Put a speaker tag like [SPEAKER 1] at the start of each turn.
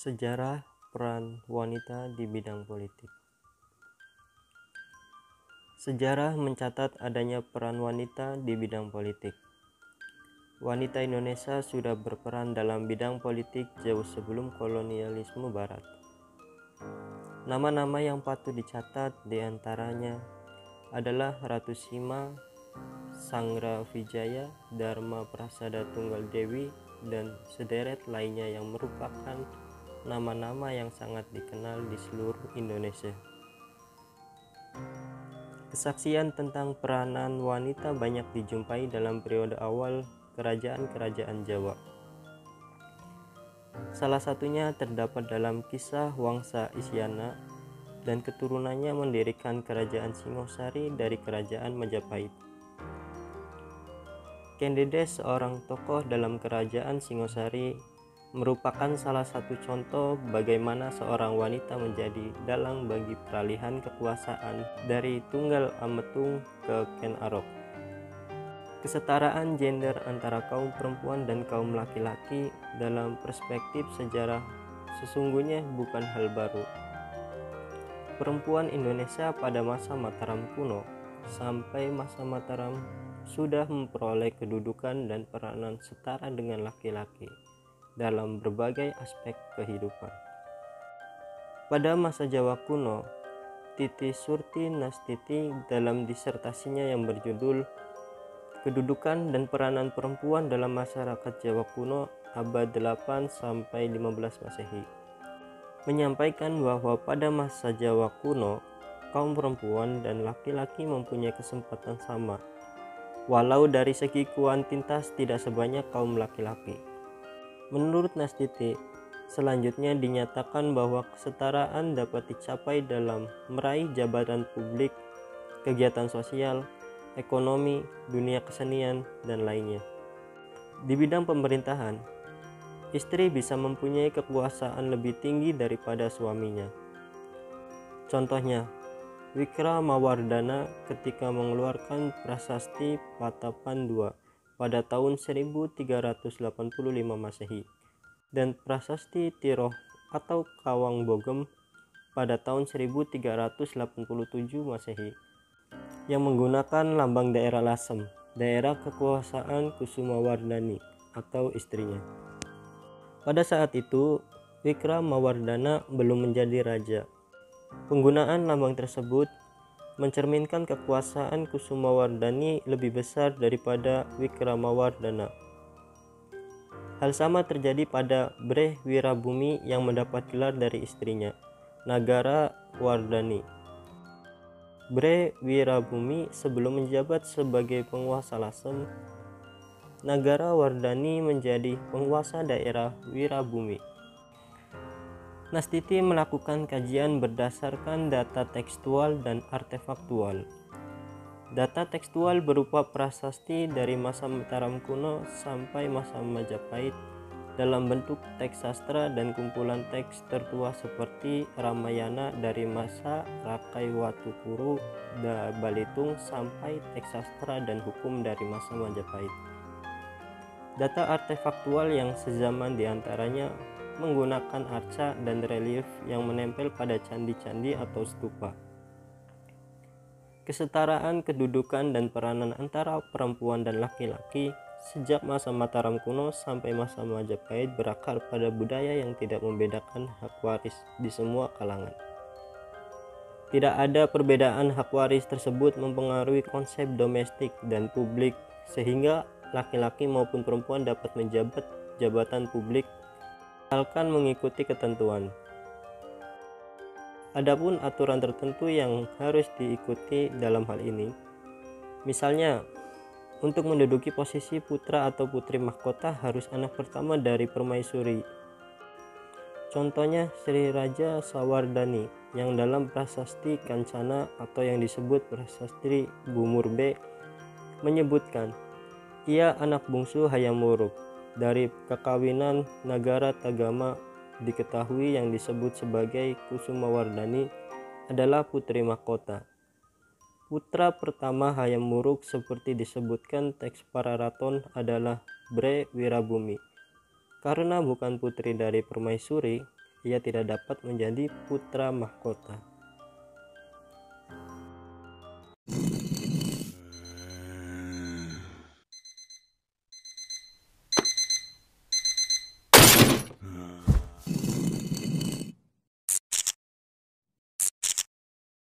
[SPEAKER 1] Sejarah peran wanita di bidang politik. Sejarah mencatat adanya peran wanita di bidang politik. Wanita Indonesia sudah berperan dalam bidang politik jauh sebelum kolonialisme barat. Nama-nama yang patut dicatat diantaranya adalah Ratu Sima, Sangra Wijaya, Dharma Prasada Tunggal Dewi, dan sederet lainnya yang merupakan nama-nama yang sangat dikenal di seluruh Indonesia. Kesaksian tentang peranan wanita banyak dijumpai dalam periode awal kerajaan-kerajaan Jawa. Salah satunya terdapat dalam kisah Wangsa Isyana dan keturunannya mendirikan kerajaan Singosari dari kerajaan Majapahit. Kendedes, seorang tokoh dalam kerajaan Singosari, merupakan salah satu contoh bagaimana seorang wanita menjadi dalang bagi peralihan kekuasaan dari Tunggal Ametung ke Ken Arok. Kesetaraan gender antara kaum perempuan dan kaum laki-laki dalam perspektif sejarah sesungguhnya bukan hal baru. Perempuan Indonesia pada masa Mataram kuno sampai masa Mataram sudah memperoleh kedudukan dan peranan setara dengan laki-laki dalam berbagai aspek kehidupan. Pada masa Jawa kuno, Titi Surti Nastiti dalam disertasinya yang berjudul Kedudukan dan Peranan Perempuan dalam Masyarakat Jawa Kuno abad 8 sampai 15 Masehi menyampaikan bahwa pada masa Jawa kuno, kaum perempuan dan laki-laki mempunyai kesempatan sama, walau dari segi kuantitas tidak sebanyak kaum laki-laki. Menurut Nastiti, selanjutnya dinyatakan bahwa kesetaraan dapat dicapai dalam meraih jabatan publik, kegiatan sosial, ekonomi, dunia kesenian, dan lainnya. Di bidang pemerintahan, istri bisa mempunyai kekuasaan lebih tinggi daripada suaminya. Contohnya, Wikramawardhana ketika mengeluarkan prasasti Patapan II pada tahun 1385 Masehi dan prasasti Tiroh atau Kawang Bogem pada tahun 1387 Masehi yang menggunakan lambang daerah Lasem, daerah kekuasaan Kusumawardhani atau istrinya. Pada saat itu, Wikramawardhana belum menjadi raja. Penggunaan lambang tersebut mencerminkan kekuasaan Kusumawardhani lebih besar daripada Wikramawardhana. Hal sama terjadi pada Breh Wirabumi yang mendapat gelar dari istrinya, Nagara Wardhani. Breh Wirabumi sebelum menjabat sebagai penguasa Lasem, Nagara Wardhani menjadi penguasa daerah Wirabumi. Nastiti melakukan kajian berdasarkan data tekstual dan artefaktual. Data tekstual berupa prasasti dari masa Mataram kuno sampai masa Majapahit dalam bentuk teks sastra dan kumpulan teks tertua seperti Ramayana dari masa Rakaiwatukuru Balitung sampai teks sastra dan hukum dari masa Majapahit. Data artefaktual yang sezaman diantaranya menggunakan arca dan relief yang menempel pada candi-candi atau stupa. Kesetaraan kedudukan dan peranan antara perempuan dan laki-laki sejak masa Mataram kuno sampai masa Majapahit berakar pada budaya yang tidak membedakan hak waris di semua kalangan. Tidak ada perbedaan hak waris tersebut mempengaruhi konsep domestik dan publik sehingga laki-laki maupun perempuan dapat menjabat jabatan publik asalkan mengikuti ketentuan. Adapun aturan tertentu yang harus diikuti dalam hal ini, misalnya untuk menduduki posisi putra atau putri mahkota harus anak pertama dari permaisuri. Contohnya Sri Raja Sawardhani yang dalam prasasti Kancana atau yang disebut prasasti Gumurbe menyebutkan ia anak bungsu Hayam Wuruk. Dari kekawinan Nagara Tagama diketahui yang disebut sebagai Kusumawardhani adalah putri mahkota. Putra pertama Hayam Wuruk seperti disebutkan teks Pararaton adalah Breh Wirabumi. Karena bukan putri dari permaisuri, ia tidak dapat menjadi putra mahkota.